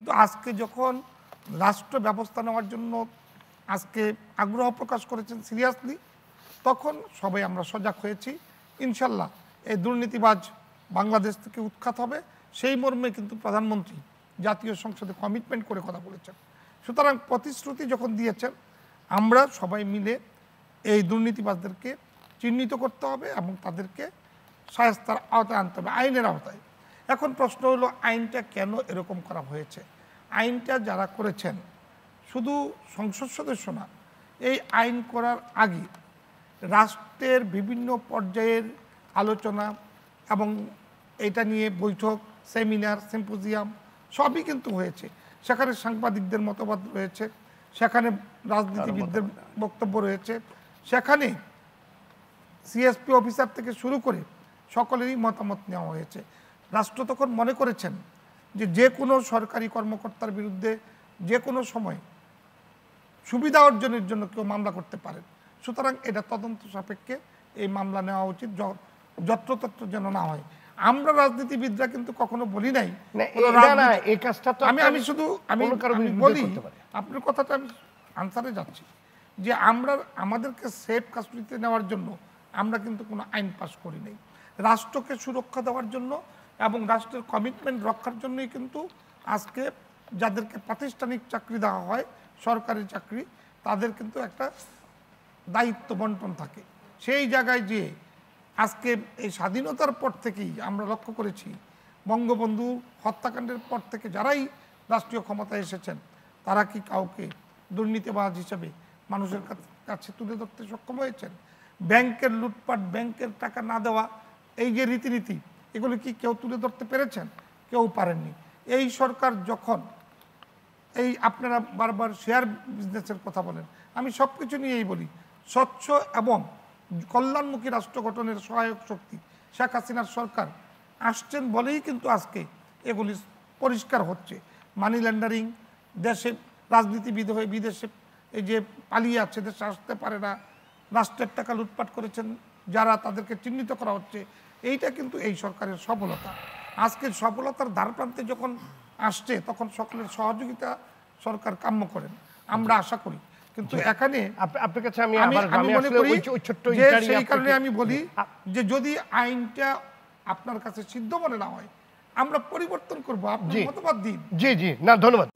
তো আজকে যখন রাষ্ট্র ব্যবস্থা নেওয়ার জন্য আজকে আগ্রহ প্রকাশ করেছেন সিরিয়াসলি, তখন সবাই আমরা সজাগ হয়েছি। ইনশাল্লাহ এই দুর্নীতিবাজ বাংলাদেশ থেকে উৎখাত হবে, সেই মর্মে কিন্তু প্রধানমন্ত্রী জাতীয় সংসদে কমিটমেন্ট করে কথা বলেছেন। সুতরাং প্রতিশ্রুতি যখন দিয়েছেন, আমরা সবাই মিলে এই দুর্নীতিবাজদেরকে চিহ্নিত করতে হবে এবং তাদেরকে শায়েস্তার আওতায় আনতে হবে, আইনের আওতায়। এখন প্রশ্ন হলো আইনটা কেন এরকম করা হয়েছে? আইনটা যারা করেছেন শুধু সংসদ সদস্য না, এই আইন করার আগে রাষ্ট্রের বিভিন্ন পর্যায়ের আলোচনা এবং এটা নিয়ে বৈঠক, সেমিনার, সিম্পোজিয়াম সবই কিন্তু হয়েছে। সেখানে সাংবাদিকদের মতবাদ রয়েছে, সেখানে রাজনীতিবিদদের বক্তব্য রয়েছে, সেখানে সিএসপি অফিসার থেকে শুরু করে সকলেরই মতামত নেওয়া হয়েছে। রাষ্ট্র তখন মনে করেছেন যে কোনো সরকারি কর্মকর্তার বিরুদ্ধে যে কোনো সময় সুবিধা অর্জনের জন্য কেউ মামলা করতে পারেন। সুতরাং এটা তদন্ত সাপেক্ষে এই মামলা নেওয়া উচিত, যত্রতত্র যেন না হয়। আমরা রাজনীতিবিদরা কিন্তু কখনো বলি নাই, আমি শুধু বলি, আপনার কথাটা আমি আনসারে যাচ্ছি যে আমরা আমাদেরকে সেফ কাস্টডিতে নেওয়ার জন্য আমরা কিন্তু কোনো আইন পাস করি নাই। রাষ্ট্রকে সুরক্ষা দেওয়ার জন্য এবং রাষ্ট্রের কমিটমেন্ট রক্ষার জন্যই কিন্তু আজকে যাদেরকে প্রাতিষ্ঠানিক চাকরি দেওয়া হয়, সরকারি চাকরি, তাদের কিন্তু একটা দায়িত্ব বন্টন থাকে। সেই জায়গায় যে আজকে এই স্বাধীনতার পর থেকেই আমরা লক্ষ্য করেছি, বঙ্গবন্ধু হত্যাকাণ্ডের পর থেকে যারাই রাষ্ট্রীয় ক্ষমতায় এসেছেন, তারা কি কাউকে দুর্নীতিবাজ হিসেবে মানুষের কাছে তুলে ধরতে সক্ষম হয়েছেন? ব্যাংকের লুটপাট, ব্যাংকের টাকা না দেওয়া, এই যে রীতিনীতি, এগুলো কি কেউ তুলে ধরতে পেরেছেন? কেউ পারেননি। এই সরকার যখন এই আপনারা বারবার শেয়ার বিজনেসের কথা বলেন, আমি সব কিছু নিয়েই বলি, স্বচ্ছ এবং কল্যাণমুখী রাষ্ট্র গঠনের সহায়ক শক্তি শেখ হাসিনার সরকার আসছেন বলেই কিন্তু আজকে এগুলি পরিষ্কার হচ্ছে। মানি ল্যান্ডারিং, দেশে রাজনীতিবিদ হয়ে বিদেশে এই যে পালিয়ে আছে, দেশে আসতে পারে না, রাষ্ট্রের টাকা লুটপাট করেছেন যারা, তাদেরকে চিহ্নিত করা হচ্ছে। এইটা কিন্তু এই সরকারের সফলতা। আজকের সফলতার দ্বারপ্রান্তে যখন আসছে, তখন সকলের সহযোগিতা সরকার কাম্য করেন, আমরা আশা করি। কিন্তু এখানে আপনার কাছে আমি মনে করি যে সেই কারণে আমি বলি যে যদি আইনটা আপনার কাছে সিদ্ধ মনে না হয়, আমরা পরিবর্তন করবো, আপনি মতবাদ দিন। জি জি, না ধন্যবাদ।